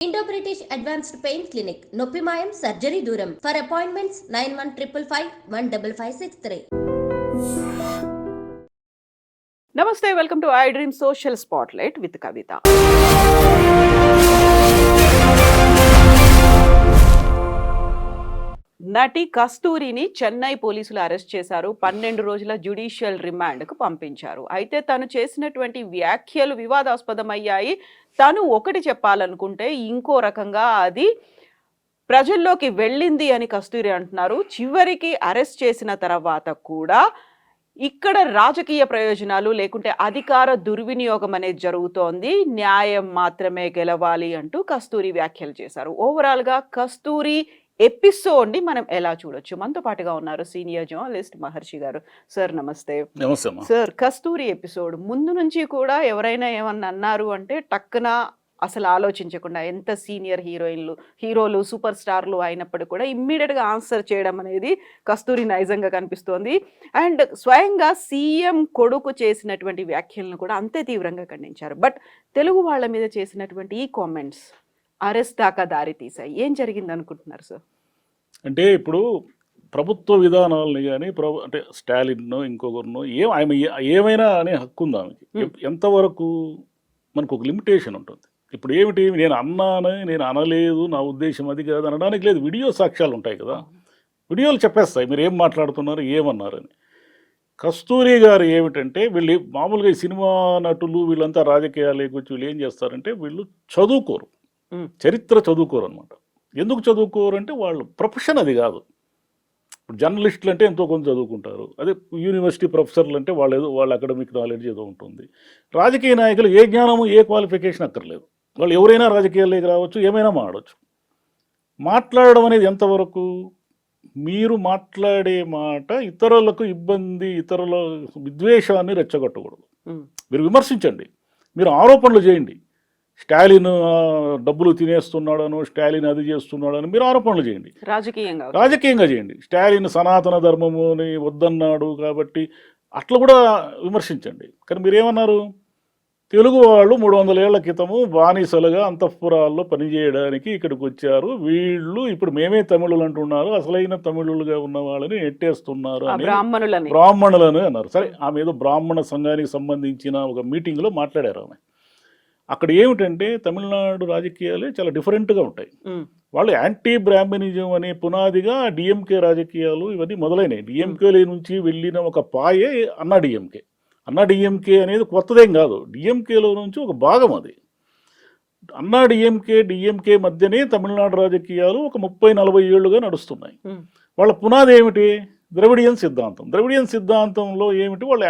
Indo British advanced pain clinic నొప్పి మాయం surgery దూరం ఫర్ అపాయింట్మెంట్స్ 9155515563. నమస్తే, welcome to iDream social spotlight with Kavitha. నటి కస్తూరిని చెన్నై పోలీసులు అరెస్ట్ చేశారు. 12 రోజుల జ్యుడిషియల్ రిమాండ్కు పంపించారు. అయితే తను చేసినటువంటి వ్యాఖ్యలు వివాదాస్పదమయ్యాయి. తను ఒకటి చెప్పాలనుకుంటే ఇంకో రకంగా అది ప్రజల్లోకి వెళ్ళింది అని కస్తూరి అంటున్నారు. చివరికి అరెస్ట్ చేసిన తర్వాత కూడా ఇక్కడ రాజకీయ ప్రయోజనాలు లేకుంటే అధికార దుర్వినియోగం అనేది జరుగుతోంది, న్యాయం మాత్రమే గెలవాలి అంటూ కస్తూరి వ్యాఖ్యలు చేశారు. ఓవరాల్గా కస్తూరి ఎపిసోడ్ని మనం ఎలా చూడొచ్చు? మనతో పాటుగా ఉన్నారు సీనియర్ జర్నలిస్ట్ మహర్షి గారు. సార్ నమస్తే. సార్, కస్తూరి ఎపిసోడ్ ముందు నుంచి కూడా ఎవరైనా ఏమన్నా అన్నారు అంటే టక్కున అసలు ఆలోచించకుండా, ఎంత సీనియర్ హీరోలు సూపర్ స్టార్లు అయినప్పుడు కూడా ఇమ్మీడియట్గా ఆన్సర్ చేయడం అనేది కస్తూరి నైజంగా కనిపిస్తోంది. అండ్ స్వయంగా సీఎం కొడుకు చేసినటువంటి వ్యాఖ్యలను కూడా అంతే తీవ్రంగా ఖండించారు. బట్ తెలుగు వాళ్ళ మీద చేసినటువంటి ఈ కామెంట్స్ అరెస్ట్ దాకా దారి తీసాయి. ఏం జరిగింది అనుకుంటున్నారు సార్? అంటే ఇప్పుడు ప్రభుత్వ విధానాలని కానీ అంటే స్టాలిన్ ఇంకొకరినో ఆమె ఏమైనా అనే హక్కు ఉంది ఆమెకి. ఎంతవరకు మనకు ఒక లిమిటేషన్ ఉంటుంది. ఇప్పుడు ఏమిటి, నేను అన్నాను, నేను అనలేదు, నా ఉద్దేశం అది కాదు అనడానికి లేదు. వీడియో సాక్ష్యాలు ఉంటాయి కదా, వీడియోలు చెప్పేస్తాయి మీరు ఏం మాట్లాడుతున్నారు, ఏమన్నారని. కస్తూరి గారు ఏమిటంటే, వీళ్ళు మామూలుగా ఈ సినిమా నటులు వీళ్ళంతా రాజకీయాలకు వచ్చి వీళ్ళు ఏం చేస్తారంటే, వీళ్ళు చదువుకోరు, చరిత్ర చదువుకోరు అనమాట. ఎందుకు చదువుకోరు అంటే వాళ్ళు ప్రొఫెషన్ అది కాదు. ఇప్పుడు జర్నలిస్టులు అంటే ఎంతో కొంత చదువుకుంటారు, అదే యూనివర్సిటీ ప్రొఫెసర్లు అంటే వాళ్ళ అకాడమిక్ నాలెడ్జ్ ఏదో ఉంటుంది. రాజకీయ నాయకులు ఏ జ్ఞానము ఏ క్వాలిఫికేషన్ అక్కర్లేదు, వాళ్ళు ఎవరైనా రాజకీయాల్లోకి రావచ్చు, ఏమైనా మాట్లాడవచ్చు. మాట్లాడడం అనేది ఎంతవరకు, మీరు మాట్లాడే మాట ఇతరులకు ఇబ్బంది, ఇతరుల విద్వేషాన్ని రెచ్చగొట్టకూడదు. మీరు విమర్శించండి, మీరు ఆరోపణలు చేయండి. స్టాలిన్ డబ్బులు తినేస్తున్నాడను, స్టాలిన్ అది చేస్తున్నాడని మీరు ఆరోపణలు చేయండి, రాజకీయంగా చేయండి. స్టాలిన్ సనాతన ధర్మముని వద్దన్నాడు కాబట్టి అట్లా కూడా విమర్శించండి. కానీ మీరేమన్నారు, తెలుగు వాళ్ళు 300 ఏళ్ల క్రితము బానిసలుగా అంతఃపురాల్లో పనిచేయడానికి ఇక్కడికి వచ్చారు, వీళ్ళు ఇప్పుడు మేమే తమిళులు అంటున్నారు, అసలైన తమిళులుగా ఉన్న వాళ్ళని నెట్టేస్తున్నారు అని బ్రాహ్మణులని అన్నారు. సరే, ఆమె ఏదో బ్రాహ్మణ సంఘానికి సంబంధించిన ఒక మీటింగ్లో మాట్లాడారు ఆమె. అక్కడ ఏమిటంటే తమిళనాడు రాజకీయాలే చాలా డిఫరెంట్గా ఉంటాయి. వాళ్ళు యాంటీ బ్రాహ్మణిజం అనే పునాదిగా డిఎంకే రాజకీయాలు ఇవన్నీ మొదలైనవి. డిఎంకేల నుంచి వెళ్ళిన ఒక పాయే అన్నా డిఎంకే. అన్నా డిఎంకే అనేది కొత్తదేం కాదు, డిఎంకేలో నుంచి ఒక భాగం అది. అన్నా డిఎంకే మధ్యనే తమిళనాడు రాజకీయాలు ఒక 30-40 ఏళ్లుగా నడుస్తున్నాయి. వాళ్ళ పునాది ఏమిటి, ద్రవిడియన్ సిద్ధాంతం. ద్రవిడియన్ సిద్ధాంతంలో ఏమిటి, వాళ్ళు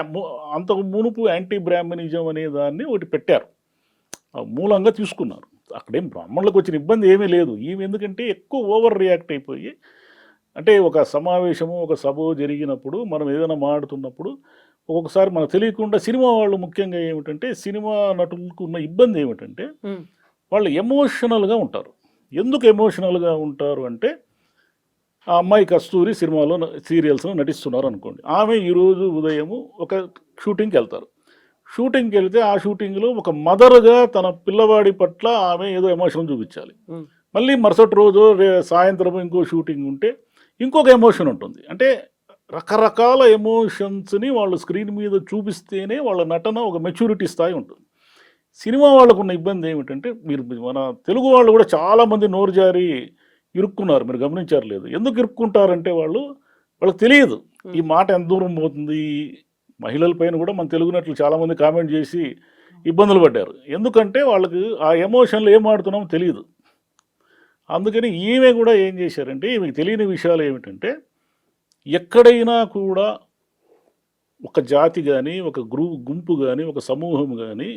అంతకు మునుపు యాంటీ బ్రాహ్మణిజం అనే దాన్ని ఒకటి పెట్టారు, మూలంగా తీసుకున్నారు. అక్కడేం బ్రాహ్మణులకు వచ్చిన ఇబ్బంది ఏమీ లేదు. ఈమె ఎందుకంటే ఎక్కువ ఓవర్ రియాక్ట్ అయిపోయి, అంటే ఒక సమావేశము ఒక సభ జరిగినప్పుడు మనం ఏదైనా మాట్లాడుతున్నప్పుడు ఒక్కొక్కసారి మనకు తెలియకుండా సినిమా వాళ్ళు ముఖ్యంగా ఏమిటంటే, సినిమా నటులకు ఉన్న ఇబ్బంది ఏమిటంటే వాళ్ళు ఎమోషనల్గా ఉంటారు. ఎందుకు ఎమోషనల్గా ఉంటారు అంటే, ఆ అమ్మాయి కస్తూరి సినిమాలో సీరియల్స్లో నటిస్తున్నారు అనుకోండి, ఆమె ఈరోజు ఉదయము ఒక షూటింగ్కి వెళ్తారు. షూటింగ్కి వెళితే ఆ షూటింగ్లో ఒక మదర్గా తన పిల్లవాడి పట్ల ఆమె ఏదో ఎమోషన్ చూపించాలి. మళ్ళీ మరుసటి రోజు సాయంత్రం ఇంకో షూటింగ్ ఉంటే ఇంకొక ఎమోషన్ ఉంటుంది. అంటే రకరకాల ఎమోషన్స్ని వాళ్ళు స్క్రీన్ మీద చూపిస్తేనే వాళ్ళ నటన ఒక మెచ్యూరిటీ స్థాయి ఉంటుంది. సినిమా వాళ్ళకున్న ఇబ్బంది ఏమిటంటే, మీరు మన తెలుగు వాళ్ళు కూడా చాలామంది నోరు జారి ఇరుక్కున్నారు, మీరు గమనించారు లేదు. ఎందుకు ఇరుక్కుంటారంటే వాళ్ళకి తెలియదు ఈ మాట ఎంత దూరం పోతుంది. మహిళల పైన కూడా మన తెలుగు నటులు చాలామంది కామెంట్ చేసి ఇబ్బందులు పడ్డారు. ఎందుకంటే వాళ్ళకి ఆ ఎమోషన్లు ఏం ఆడుతున్నామో తెలియదు. అందుకని ఈమె కూడా ఏం చేశారంటే, ఈమెకి తెలియని విషయాలు ఏమిటంటే, ఎక్కడైనా కూడా ఒక జాతి కానీ ఒక గుంపు కానీ ఒక సమూహం కానీ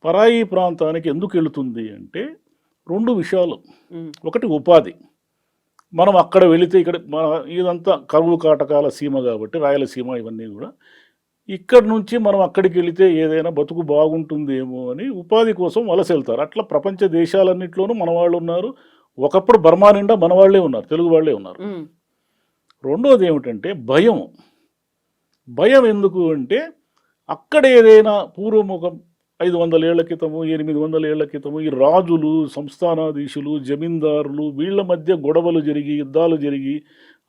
పరాయి ప్రాంతానికి ఎందుకు వెళుతుంది అంటే 2 విషయాలు. ఒకటి ఉపాధి. మనం అక్కడ వెళితే ఇక్కడ ఇదంతా కరువు కాటకాల సీమ కాబట్టి, రాయలసీమ ఇవన్నీ కూడా, ఇక్కడ నుంచి మనం అక్కడికి వెళితే ఏదైనా బతుకు బాగుంటుందేమో అని ఉపాధి కోసం వలస వెళ్తారు. అట్లా ప్రపంచ దేశాలన్నింటిలోనూ మన వాళ్ళు ఉన్నారు. ఒకప్పుడు బర్మా నిండా మన వాళ్ళే ఉన్నారు, తెలుగు వాళ్ళే ఉన్నారు. రెండోది ఏమిటంటే భయం. భయం ఎందుకు అంటే, అక్కడ ఏదైనా పూర్వముఖం 500 ఏళ్ల క్రితము 800 ఏళ్ల క్రితము ఈ రాజులు, సంస్థానాధీశులు, జమీందారులు వీళ్ళ మధ్య గొడవలు జరిగి, యుద్ధాలు జరిగి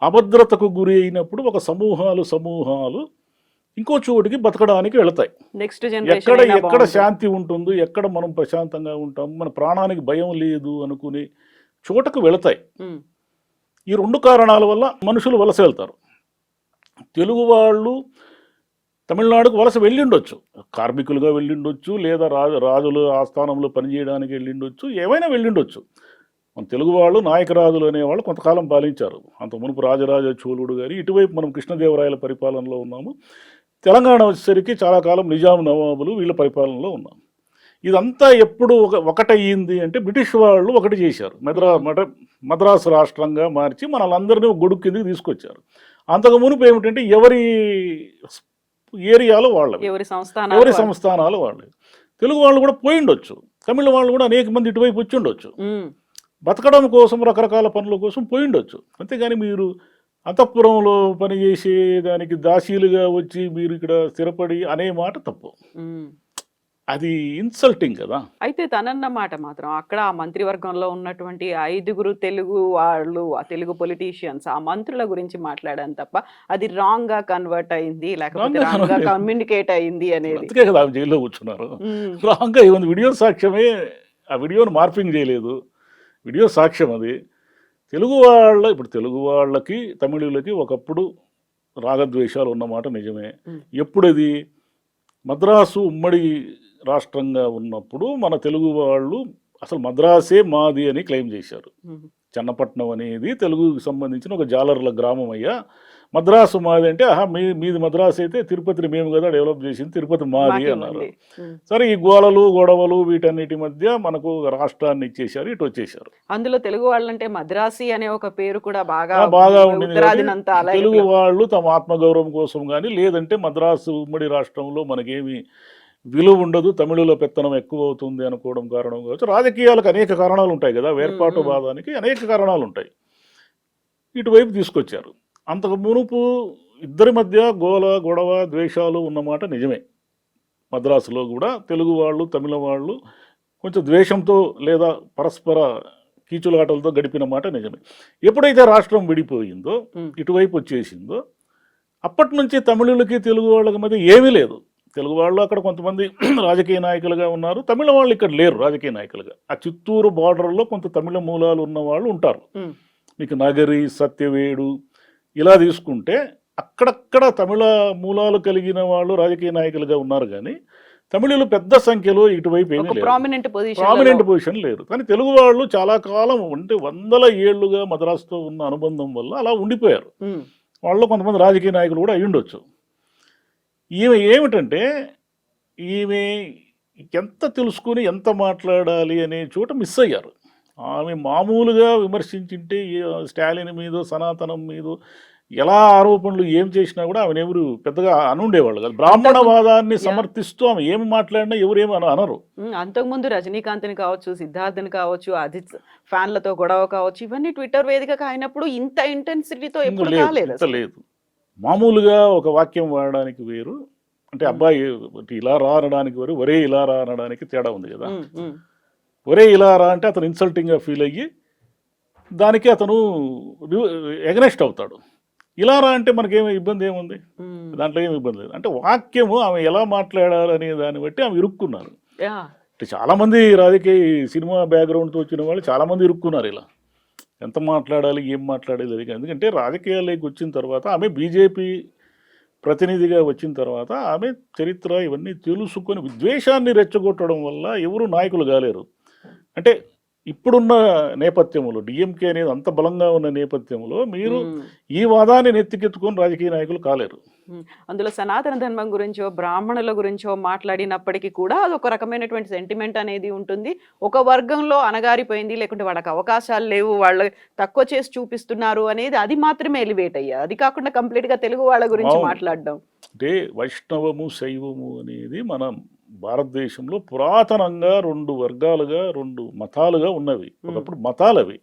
అభద్రతకు గురి అయినప్పుడు ఒక సమూహాలు ఇంకో చోటికి బతకడానికి వెళతాయి. నెక్స్ట్ ఎక్కడ జనరేషన్ శాంతి ఉంటుంది, ఎక్కడ మనం ప్రశాంతంగా ఉంటాం, మన ప్రాణానికి భయం లేదు అనుకునే చోటకు వెళతాయి. ఈ 2 కారణాల వల్ల మనుషులు వలస వెళ్తారు. తెలుగు వాళ్ళు తమిళనాడుకు వలస వెళ్ళిండొచ్చు, కార్మికులుగా వెళ్ళిండొచ్చు, లేదా రాజులు ఆస్థానంలో పనిచేయడానికి వెళ్ళిండొచ్చు, ఏమైనా వెళ్ళిండొచ్చు. మన తెలుగు వాళ్ళు నాయకరాజులు అనేవాళ్ళు కొంతకాలం పాలించారు. అంత మునుపు రాజరాజ చోళుడు గారి, ఇటువైపు మనం కృష్ణదేవరాయల పరిపాలనలో ఉన్నాము. తెలంగాణ వచ్చేసరికి చాలా కాలం నిజాం నవాబులు వీళ్ళ పరిపాలనలో ఉన్నాం. ఇదంతా ఎప్పుడు ఒకటయ్యింది అంటే బ్రిటిష్ వాళ్ళు ఒకటి చేశారు, మద్రాసు రాష్ట్రంగా మార్చి మనల్ని గొడుగు కిందకి తీసుకొచ్చారు. అంతకు మునుపు ఏమిటంటే ఎవరి ఏరియాలో వాళ్ళవి, ఎవరి సంస్థానాలు వాళ్ళవి. తెలుగు వాళ్ళు కూడా పోయిండొచ్చు, తమిళ వాళ్ళు కూడా అనేక మంది ఇటువైపు వచ్చి ఉండొచ్చు, బతకడం కోసం రకరకాల పనుల కోసం పోయిండొచ్చు. అంతేగాని మీరు అంతఃపురంలో పనిచేసే దానికి దాసీలుగా వచ్చి మీరు ఇక్కడ స్థిరపడి అనే మాట తప్పు, అది ఇన్సల్టింగ్ కదా. అయితే తనన్న మాట మాత్రం అక్కడ ఆ మంత్రివర్గంలో ఉన్నటువంటి 5 తెలుగు వాళ్ళు, ఆ తెలుగు పొలిటీషియన్స్, ఆ మంత్రుల గురించి మాట్లాడాను తప్ప అది రాంగ్ గా కన్వర్ట్ అయింది, లేకపోతే రాంగ్ గా కమ్యూనికేట్ అయింది అనేది. అందుకే కదా జైల్లో కూర్చున్నారు. రాంగ్ గా ఏముంది, వీడియో సాక్ష్యమే, ఆ వీడియోను మార్పింగ్ చేయలేదు, వీడియో సాక్ష్యం అది. ఇప్పుడు తెలుగు వాళ్ళకి తమిళులకి ఒకప్పుడు రాగద్వేషాలు ఉన్నమాట నిజమే. ఎప్పుడది మద్రాసు ఉమ్మడి రాష్ట్రంగా ఉన్నప్పుడు మన తెలుగు వాళ్ళు అసలు మద్రాసే మాది అని క్లెయిమ్ చేశారు. చెన్నపట్నం అనేది తెలుగుకి సంబంధించిన ఒక జాలర్ల గ్రామం అయ్యా, మద్రాసు మాది అంటే మీది మద్రాసు అయితే తిరుపతిని మేము కదా డెవలప్ చేసింది, తిరుపతి మాది అన్నారు. సరే, ఈ గొడవలు వీటన్నిటి మధ్య మనకు రాష్ట్రాన్ని ఇచ్చేశారు, ఇటు వచ్చేసారు. అందులో తెలుగు వాళ్ళంటే మద్రాసి అనే ఒక పేరు కూడా బాగా ఉండింది. తెలుగు వాళ్ళు తమ ఆత్మగౌరవం కోసం కానీ, లేదంటే మద్రాసు ఉమ్మడి రాష్ట్రంలో మనకేమి విలువ ఉండదు, తమిళుల పెత్తనం ఎక్కువ అవుతుంది అనుకోవడం కారణం కావచ్చు. రాజకీయాలకు అనేక కారణాలు ఉంటాయి కదా, వేర్పాటువాదానికి అనేక కారణాలు ఉంటాయి. ఇటువైపు తీసుకొచ్చారు. అంతకు మునుపు ఇద్దరి మధ్య గొడవ ద్వేషాలు ఉన్నమాట నిజమే. మద్రాసులో కూడా తెలుగు వాళ్ళు తమిళ వాళ్ళు కొంచెం ద్వేషంతో లేదా పరస్పర కీచులాటలతో గడిపిన మాట నిజమే. ఎప్పుడైతే రాష్ట్రం విడిపోయిందో, ఇటువైపు వచ్చేసిందో, అప్పటి నుంచి తమిళులకి తెలుగు వాళ్ళకి మధ్య ఏమీ లేదు. తెలుగు వాళ్ళు అక్కడ కొంతమంది రాజకీయ నాయకులుగా ఉన్నారు, తమిళ వాళ్ళు ఇక్కడ లేరు రాజకీయ నాయకులుగా. ఆ చిత్తూరు బార్డర్లో కొంత తమిళ మూలాలు ఉన్న వాళ్ళు ఉంటారు. మీకు నగరి, సత్యవేడు ఇలా తీసుకుంటే అక్కడక్కడ తమిళ మూలాలు కలిగిన వాళ్ళు రాజకీయ నాయకులుగా ఉన్నారు, కానీ తమిళులు పెద్ద సంఖ్యలో ఇటువైపు ఏమీ లేదు, ప్రామినెంట్ పొజిషన్ లేరు. కానీ తెలుగు వాళ్ళు చాలా కాలం అంటే 100 ఏళ్లుగా మద్రాసుతో ఉన్న అనుబంధం వల్ల అలా ఉండిపోయారు. వాళ్ళు కొంతమంది రాజకీయ నాయకులు కూడా అయ్యుండొచ్చు. ఈమె ఏమిటంటే, ఈమె ఎంత తెలుసుకుని ఎంత మాట్లాడాలి అనే చోట మిస్ అయ్యారు. ఆమె మామూలుగా విమర్శించింటే స్టాలిన్ మీద, సనాతనం మీద ఎలా ఆరోపణలు ఏం చేసినా కూడా ఆమెను ఎవరు పెద్దగా అనుండేవాళ్ళు కాదు. బ్రాహ్మణవాదాన్ని సమర్థిస్తూ ఆమె ఏమి మాట్లాడినా ఎవరేమి అనరు. అంతకుముందు రజనీకాంత్ని కావచ్చు, సిద్ధార్థని కావచ్చు, అజిత్ ఫ్యాన్లతో గొడవ కావచ్చు, ఇవన్నీ ట్విట్టర్ వేదికగా అయినప్పుడు ఇంత ఇంటెన్సిటీతో ఎప్పుడు లేదు. మామూలుగా ఒక వాక్యం వాడడానికి వేరు, అంటే అబ్బాయి ఇలా రా అనడానికి వేరు, ఒరే ఇలా రా అనడానికి తేడా ఉంది కదా. ఒరే ఇలా రా అంటే అతను ఇన్సల్టింగ్గా ఫీల్ అయ్యి దానికి అతను ఎగనెస్ట్ అవుతాడు. ఇలా రా అంటే మనకేమీ ఇబ్బంది ఏముంది, దాంట్లో ఏమి ఇబ్బంది లేదు. అంటే వాక్యము ఆమె ఎలా మాట్లాడాలనే దాన్ని బట్టి ఆమె ఇరుక్కున్నారు. అంటే చాలామంది రాజకీయ సినిమా బ్యాక్గ్రౌండ్తో వచ్చిన వాళ్ళు చాలామంది ఇరుక్కున్నారు. ఇలా ఎంత మాట్లాడాలి, ఏం మాట్లాడేది. ఎందుకంటే రాజకీయాల్లోకి వచ్చిన తర్వాత ఆమె బీజేపీ ప్రతినిధిగా వచ్చిన తర్వాత ఆమె చరిత్ర ఇవన్నీ తెలుసుకొని విద్వేషాన్ని రెచ్చగొట్టడం వల్ల ఎవరు నాయకులు కాలేరు. అంటే ఇప్పుడున్న నేపథ్యంలో డిఎంకే అనేది అంత బలంగా ఉన్న నేపథ్యంలో మీరు ఈ వాదాన్ని నెత్తికెత్తుకొని రాజకీయ నాయకులు కాలేరు. అందులో సనాతన ధర్మం గురించో బ్రాహ్మణుల గురించో మాట్లాడినప్పటికీ కూడా అదొక రకమైనటువంటి సెంటిమెంట్ అనేది ఉంటుంది. ఒక వర్గంలో అణగారిపోయింది, లేకుంటే వాళ్ళకి అవకాశాలు లేవు, వాళ్ళు తక్కువ చేసి చూపిస్తున్నారు అనేది అది మాత్రమే ఎలివేట్ అయ్యారు. అది కాకుండా కంప్లీట్గా తెలుగు వాళ్ళ గురించి మాట్లాడడం అంటే వైష్ణవము శైవము అనేది మనం భారతదేశంలో పురాతనంగా 2 వర్గాలుగా 2 మతాలుగా ఉన్నవి. ఒకప్పుడు మతాలు అవి,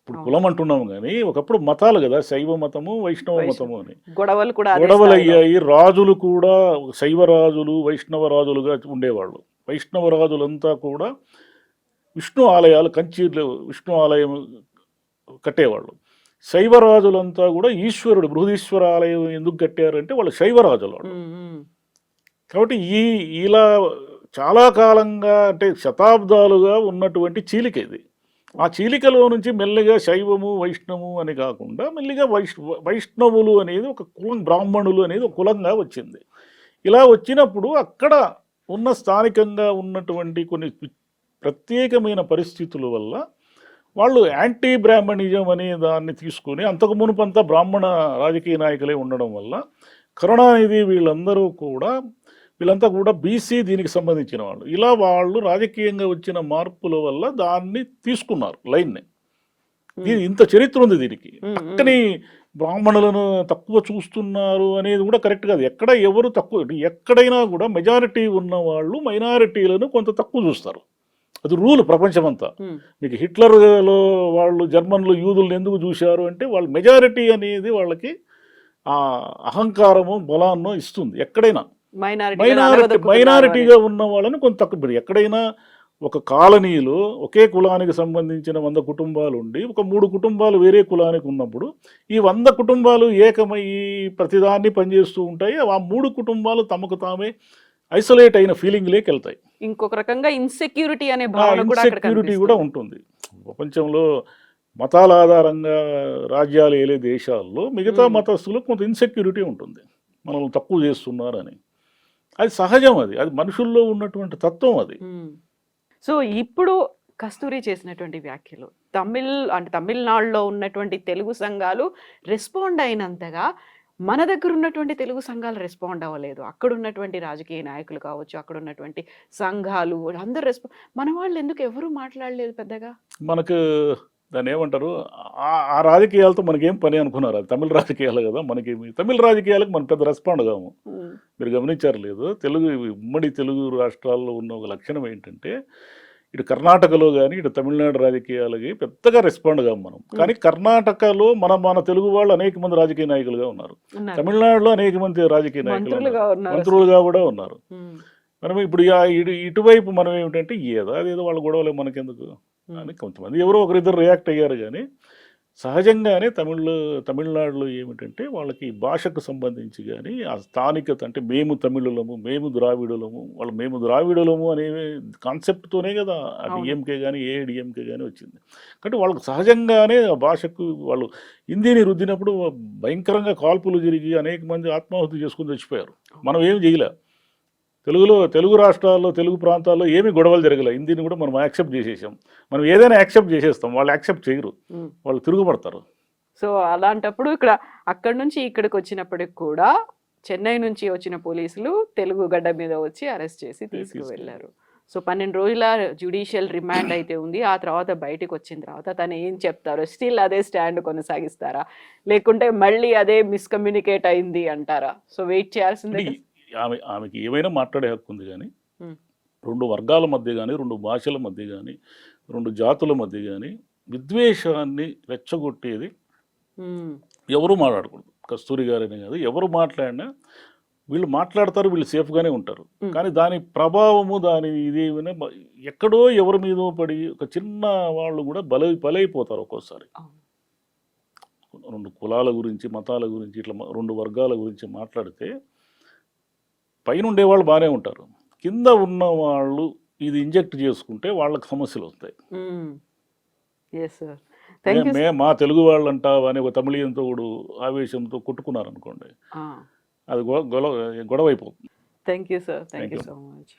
ఇప్పుడు కులం అంటున్నాము కానీ ఒకప్పుడు మతాలు కదా, శైవ మతము వైష్ణవ మతము అని గొడవలు కూడా అదే గొడవలు స్థాయిలో. అయ్యాయి. రాజులు కూడా శైవ రాజులు వైష్ణవ రాజులుగా ఉండేవాళ్ళు. వైష్ణవ రాజులంతా కూడా విష్ణు ఆలయాలు, కంచిలో విష్ణు ఆలయం కట్టేవాళ్ళు. శైవ రాజులంతా కూడా ఈశ్వరుడు బృహదీశ్వర ఆలయం ఎందుకు కట్టారంటే వాళ్ళు శైవ రాజులు వాళ్ళు. కాబట్టి ఇలా చాలా కాలంగా అంటే శతాబ్దాలుగా ఉన్నటువంటి చీలిక ఇది. ఆ చీలికలో నుంచి మెల్లిగా శైవము వైష్ణవము అని కాకుండా మెల్లిగా వైష్ణవులు అనేది ఒక కులం, బ్రాహ్మణులు అనేది ఒక కులంగా వచ్చింది. ఇలా వచ్చినప్పుడు అక్కడ ఉన్న స్థానికంగా ఉన్నటువంటి కొన్ని ప్రత్యేకమైన పరిస్థితుల వల్ల వాళ్ళు యాంటీ బ్రాహ్మణిజం అనే దాన్ని తీసుకొని, అంతకు మునుపంతా బ్రాహ్మణ రాజకీయ నాయకులే ఉండడం వల్ల కరుణానిధి వీళ్ళంతా కూడా బీసీ దీనికి సంబంధించిన వాళ్ళు. ఇలా వాళ్ళు రాజకీయంగా వచ్చిన మార్పుల వల్ల దాన్ని తీసుకున్నారు లైన్ని. దీని ఇంత చరిత్ర ఉంది దీనికి. పక్కని బ్రాహ్మణులను తక్కువ చూస్తున్నారు అనేది కూడా కరెక్ట్ కాదు. ఎవరు తక్కువ, ఎక్కడైనా కూడా మెజారిటీ ఉన్న వాళ్ళు మైనారిటీలను కొంత తక్కువ చూస్తారు. అది రూల్ ప్రపంచమంతా. మీకు హిట్లర్లో వాళ్ళు జర్మన్లు యూదులను ఎందుకు చూశారు అంటే వాళ్ళు మెజారిటీ అనేది వాళ్ళకి ఆ అహంకారము బలాన్నో ఇస్తుంది. ఎక్కడైనా మైనారిటీగా ఉన్న వాళ్ళని కొంత తక్కువ. ఎక్కడైనా ఒక కాలనీలో ఒకే కులానికి సంబంధించిన 100 కుటుంబాలు ఉండి ఒక 3 కుటుంబాలు వేరే కులానికి ఉన్నప్పుడు ఈ 100 కుటుంబాలు ఏకమయ్యి ప్రతిదాన్ని పనిచేస్తూ ఉంటాయి. ఆ 3 కుటుంబాలు తమకు తామే ఐసోలేట్ అయిన ఫీలింగ్లోకి వెళ్తాయి. ఇంకొక రకంగా ఇన్సెక్యూరిటీ అనే భావన కూడా ఉంటుంది. ప్రపంచంలో మతాల ఆధారంగా రాజ్యాలు ఏలే దేశాల్లో మిగతా మతస్థులకు కొంత ఇన్సెక్యూరిటీ ఉంటుంది, మనల్ని తక్కువ చేస్తున్నారని. అది సహజం, అది మనుషుల్లో ఉన్నటువంటి తత్వం అది. సో ఇప్పుడు కస్తూరి చేసినటువంటి వ్యాఖ్యలు తమిళనాడులో ఉన్నటువంటి తెలుగు సంఘాలు రెస్పాండ్ అయినంతగా మన దగ్గర ఉన్నటువంటి తెలుగు సంఘాలు రెస్పాండ్ అవ్వలేదు. అక్కడ ఉన్నటువంటి రాజకీయ నాయకులు కావచ్చు, అక్కడ ఉన్నటువంటి సంఘాలు అందరూ మన వాళ్ళు ఎందుకు ఎవరు మాట్లాడలేదు పెద్దగా? మనకు దాన్ని ఏమంటారు, ఆ రాజకీయాలతో మనకేం పని అనుకున్నారు. అది తమిళ రాజకీయాలు కదా, మనకేమి తమిళ రాజకీయాలకు మనం పెద్ద రెస్పాండ్ కాము. మీరు గమనించారు లేదు, ఉమ్మడి తెలుగు రాష్ట్రాల్లో ఉన్న ఒక లక్షణం ఏంటంటే ఇటు కర్ణాటకలో కానీ ఇటు తమిళనాడు రాజకీయాలకి పెద్దగా రెస్పాండ్ కాము మనం. కానీ కర్ణాటకలో మన తెలుగు వాళ్ళు అనేక మంది రాజకీయ నాయకులుగా ఉన్నారు, తమిళనాడులో అనేక మంది రాజకీయ నాయకులు మంత్రులుగా కూడా ఉన్నారు. మనం ఇప్పుడు ఇటువైపు మనం ఏమిటంటే అదేదో వాళ్ళ గొడవలే మనకెందుకు అని కొంతమంది ఎవరో ఒకరిద్దరు రియాక్ట్ అయ్యారు. కానీ సహజంగానే తమిళనాడులో ఏమిటంటే వాళ్ళకి భాషకు సంబంధించి కానీ ఆ స్థానికత, అంటే మేము తమిళులము, మేము ద్రావిడులము, మేము ద్రావిడులము అనే కాన్సెప్ట్తోనే కదా ఆ డిఎంకే కానీ ఏఐడిఎంకే కానీ వచ్చింది. కాబట్టి వాళ్ళకు సహజంగానే ఆ భాషకు వాళ్ళు హిందీని రుద్దినప్పుడు భయంకరంగా కాల్పులు జరిగి అనేక మంది ఆత్మాహుతి చేసుకుని చచ్చిపోయారు. మనం ఏం చేయలే. తెలుగు రాష్ట్రాల్లో తెలుగు ప్రాంతాల్లో ఏమీ గొడవలు జరగలే. హిందీని కూడా మనం యాక్సెప్ట్ చేసేసాం. మనం ఏదైనా యాక్సెప్ట్ చేసేస్తాం, వాళ్ళు యాక్సెప్ట్ చేయరు, వాళ్ళు తిరుగుపడతారు. సో అలాంటప్పుడు అక్కడి నుంచి ఇక్కడికి వచ్చినప్పటికి కూడా చెన్నై నుంచి వచ్చిన పోలీసులు తెలుగు గడ్డ మీద వచ్చి అరెస్ట్ చేసి తీసుకువెళ్ళారు. సో 12 రోజుల జ్యుడిషియల్ రిమాండ్ అయితే ఉంది. ఆ తర్వాత బయటకు వచ్చిన తర్వాత తను ఏం చెప్తారో, స్టిల్ అదే స్టాండ్ కొనసాగిస్తారా, లేకుంటే మళ్ళీ అదే మిస్కమ్యూనికేట్ అయింది అంటారా? సో వెయిట్ చేయాల్సిందే. ఆమెకి ఏమైనా మాట్లాడే హక్కు ఉంది. కానీ 2 వర్గాల మధ్య కానీ, 2 భాషల మధ్య కానీ, 2 జాతుల మధ్య కానీ విద్వేషాన్ని రెచ్చగొట్టేది ఎవరు మాట్లాడకూడదు. కస్తూరి గారనే కాదు, ఎవరు మాట్లాడినా వీళ్ళు మాట్లాడతారు, వీళ్ళు సేఫ్గానే ఉంటారు. కానీ దాని ప్రభావము ఇదేమైనా ఎక్కడో ఎవరి మీద పడి ఒక చిన్న వాళ్ళు కూడా బలైపోతారు ఒక్కోసారి. 2 కులాల గురించి, మతాల గురించి, ఇట్లా 2 వర్గాల గురించి మాట్లాడితే పైన ఉండేవాళ్ళు బాగానే ఉంటారు, కింద ఉన్న వాళ్ళు ఇది ఇంజెక్ట్ చేసుకుంటే వాళ్ళకి సమస్యలు వస్తాయి. మా తెలుగు వాళ్ళు అంటావా అని ఒక తమిళియంతో ఆవేశంతో కొట్టుకున్నారు అనుకోండి, అది గొడవ అయిపోతుంది. Thank you sir, thank you so much.